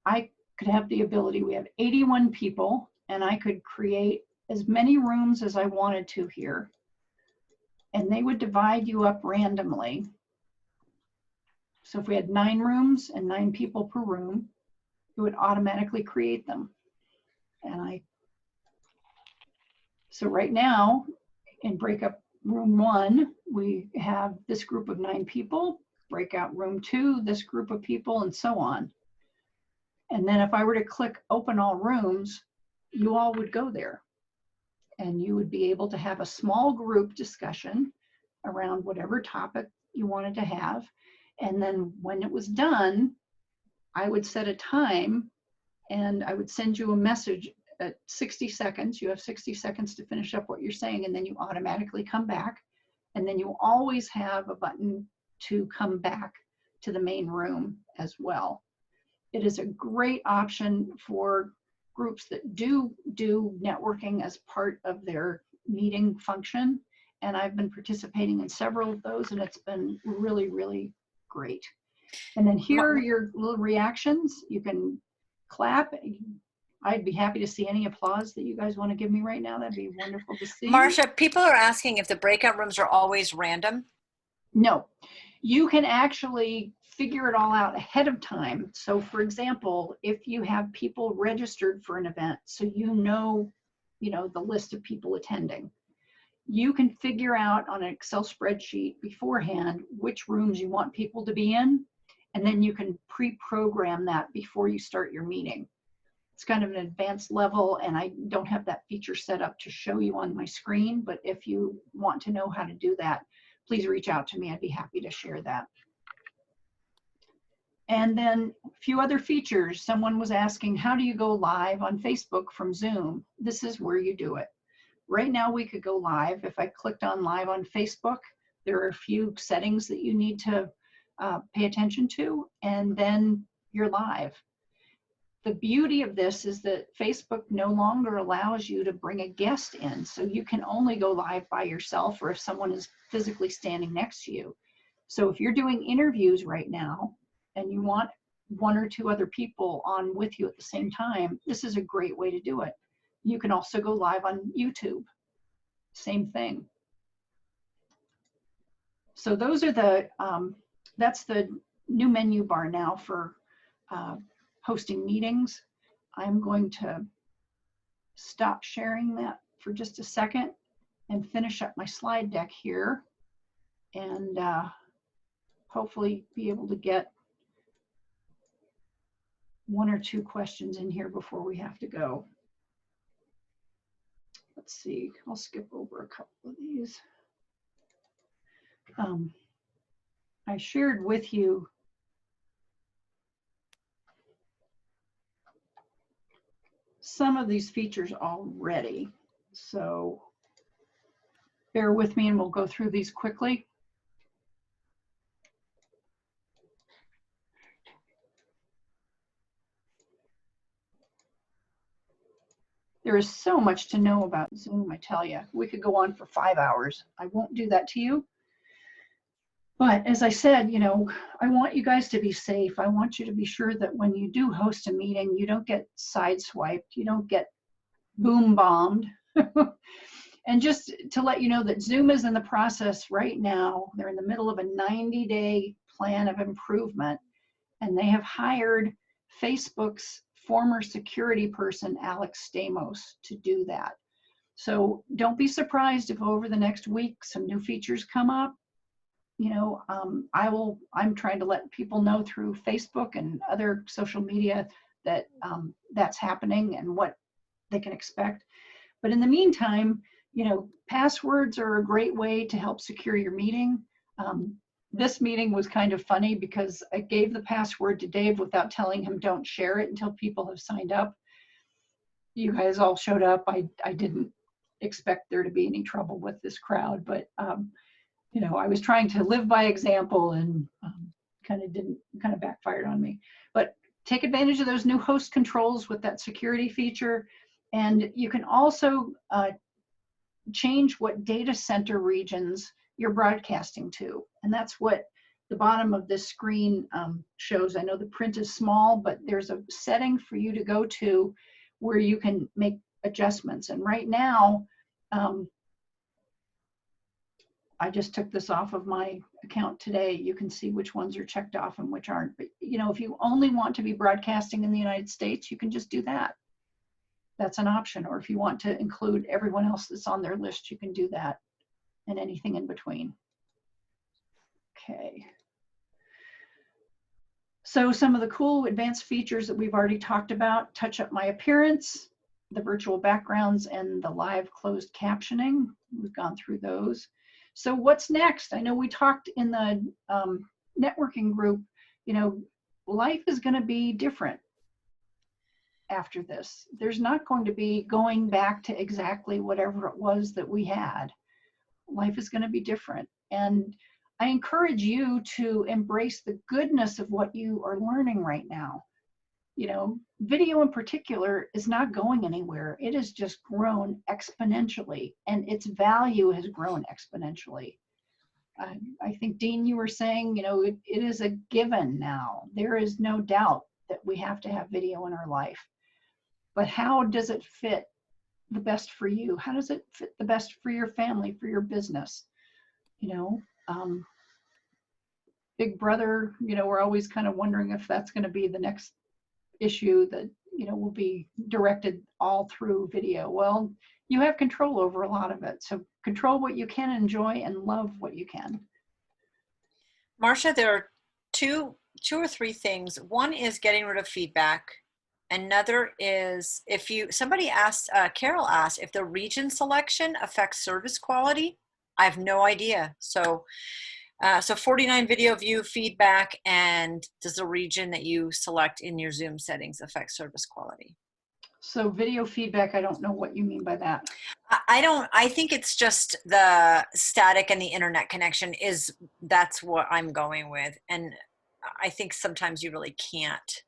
I could have the ability, we have 81 people, and I could create as many rooms as I wanted to here. And they would divide you up randomly. So if we had 9 rooms and 9 people per room, it would automatically create them. So right now in breakout room 1, we have this group of 9 people, breakout room 2, this group of people, and so on. And then if I were to click open all rooms, you all would go there. And you would be able to have a small group discussion around whatever topic you wanted to have. And then when it was done, I would set a time and I would send you a message at 60 seconds. You have 60 seconds to finish up what you're saying, and then you automatically come back. And then you always have a button to come back to the main room as well. It is a great option for groups that do networking as part of their meeting function. And I've been participating in several of those, and it's been really, really great. And then here are your little reactions. You can clap. I'd be happy to see any applause that you guys want to give me right now. That'd be wonderful to see. Marcia, people are asking if the breakout rooms are always random. No, you can actually figure it all out ahead of time. So for example, if you have people registered for an event, so you know the list of people attending, you can figure out on an Excel spreadsheet beforehand which rooms you want people to be in, and then you can pre-program that before you start your meeting. It's kind of an advanced level, and I don't have that feature set up to show you on my screen, but if you want to know how to do that, please reach out to me. I'd be happy to share that. And then a few other features. Someone was asking, how do you go live on Facebook from Zoom? This is where you do it. Right now we could go live. If I clicked on live on Facebook, there are a few settings that you need to pay attention to, and then you're live. The beauty of this is that Facebook no longer allows you to bring a guest in, so you can only go live by yourself or if someone is physically standing next to you. So if you're doing interviews right now and you want 1 or 2 other people on with you at the same time, this is a great way to do it. You can also go live on YouTube. Same thing. So those are the, that's the new menu bar now for hosting meetings. I'm going to stop sharing that for just a second and finish up my slide deck here, and hopefully be able to get 1 or 2 questions in here before we have to go. Let's see, I'll skip over a couple of these. I shared with you some of these features already, so bear with me and we'll go through these quickly. There is so much to know about Zoom, I tell you. We could go on for 5 hours. I won't do that to you. But as I said, I want you guys to be safe. I want you to be sure that when you do host a meeting, you don't get sideswiped, you don't get boom bombed. And just to let you know that Zoom is in the process right now. They're in the middle of a 90-day plan of improvement, and they have hired Facebook's former security person, Alex Stamos, to do that. So don't be surprised if over the next week some new features come up. I'm trying to let people know through Facebook and other social media that that's happening and what they can expect. But in the meantime, passwords are a great way to help secure your meeting. This meeting was kind of funny because I gave the password to Dave without telling him don't share it until people have signed up. You guys all showed up. I didn't expect there to be any trouble with this crowd, but you know, I was trying to live by example and kind of backfired on me. But take advantage of those new host controls with that security feature. And you can also change what data center regions you're broadcasting to. And that's what the bottom of this screen shows. I know the print is small, but there's a setting for you to go to where you can make adjustments. And right now, I just took this off of my account today. You can see which ones are checked off and which aren't. But you know, if you only want to be broadcasting in the United States, you can just do that. That's an option. Or if you want to include everyone else that's on their list, you can do that, and anything in between. Okay. So some of the cool advanced features that we've already talked about: touch up my appearance, the virtual backgrounds, and the live closed captioning. We've gone through those. So what's next? I know we talked in the networking group, you know, life is going to be different after this. There's not going to be going back to exactly whatever it was that we had. Life is going to be different. And I encourage you to embrace the goodness of what you are learning right now. You know, video in particular is not going anywhere. It has just grown exponentially, and its value has grown exponentially. I think, Dean, you were saying, you know, it is a given now. There is no doubt that we have to have video in our life. But how does it fit the best for you? How does it fit the best for your family, for your business? You know, Big Brother, you know, we're always kind of wondering if that's going to be the next issue that, you know, will be directed all through video. Well, you have control over a lot of it. So control what you can enjoy and love what you can. Marcia, there are two or three things. One is getting rid of feedback. Another is somebody asked, Carol asked, if the region selection affects service quality. I have no idea. So 49 video view feedback, and does the region that you select in your Zoom settings affect service quality? So video feedback, I don't know what you mean by that. I think it's just the static and the internet connection that's what I'm going with. And I think sometimes you really can't.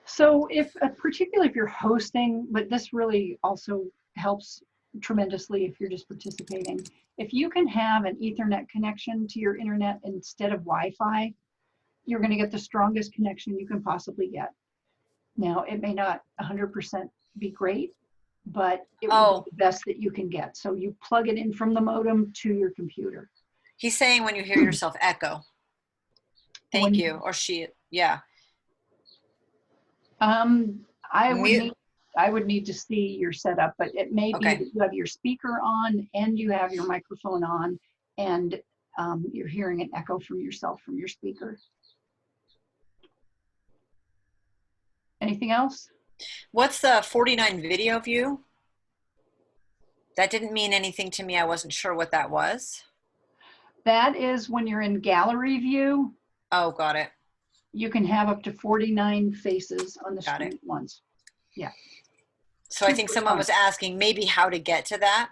So particularly if you're hosting, but this really also helps tremendously if you're just participating. If you can have an Ethernet connection to your internet instead of Wi-Fi, you're going to get the strongest connection you can possibly get. Now, it may not 100% be great, but it will be the best that you can get. So you plug it in from the modem to your computer. He's saying when you hear yourself echo. Thank you. Or she, yeah. I would need to see your setup, but it may be that you have your speaker on and you have your microphone on, and you're hearing an echo from yourself from your speaker. Anything else? What's the 49 video view? That didn't mean anything to me. I wasn't sure what that was. That is when you're in gallery view. Oh, got it. You can have up to 49 faces on the screen at once. Yeah. So I think someone was asking maybe how to get to that.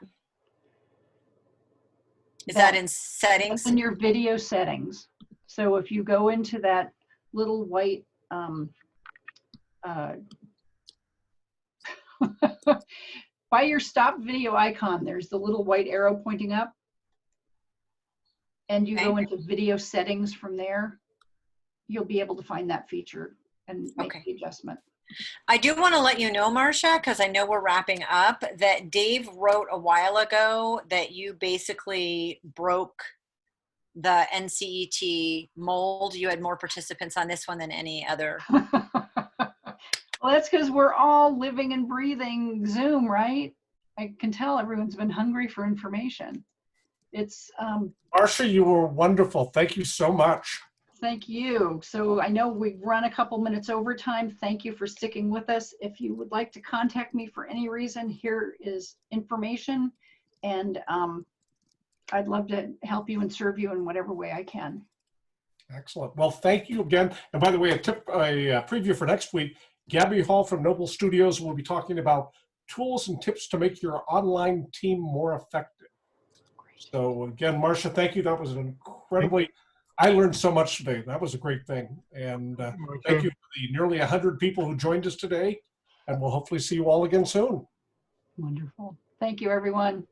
Is that in settings? In your video settings. So if you go into that little white by your stop video icon, there's the little white arrow pointing up, and you go into video settings from there. You'll be able to find that feature and make the adjustment. I do want to let you know, Marcia, because I know we're wrapping up, that Dave wrote a while ago that you basically broke the NCET mold. You had more participants on this one than any other. Well, that's because we're all living and breathing Zoom, right? I can tell everyone's been hungry for information. It's Marcia, you were wonderful. Thank you so much. Thank you. So I know we've run a couple minutes over time. Thank you for sticking with us. If you would like to contact me for any reason, here is information, and I'd love to help you and serve you in whatever way I can. Excellent. Well, thank you again. And by the way, a preview for next week, Gabby Hall from Noble Studios will be talking about tools and tips to make your online team more effective. So again, Marcia, thank you. That was an incredibly, I learned so much today. That was a great thing. And thank you for the nearly 100 people who joined us today. And we'll hopefully see you all again soon. Wonderful. Thank you, everyone.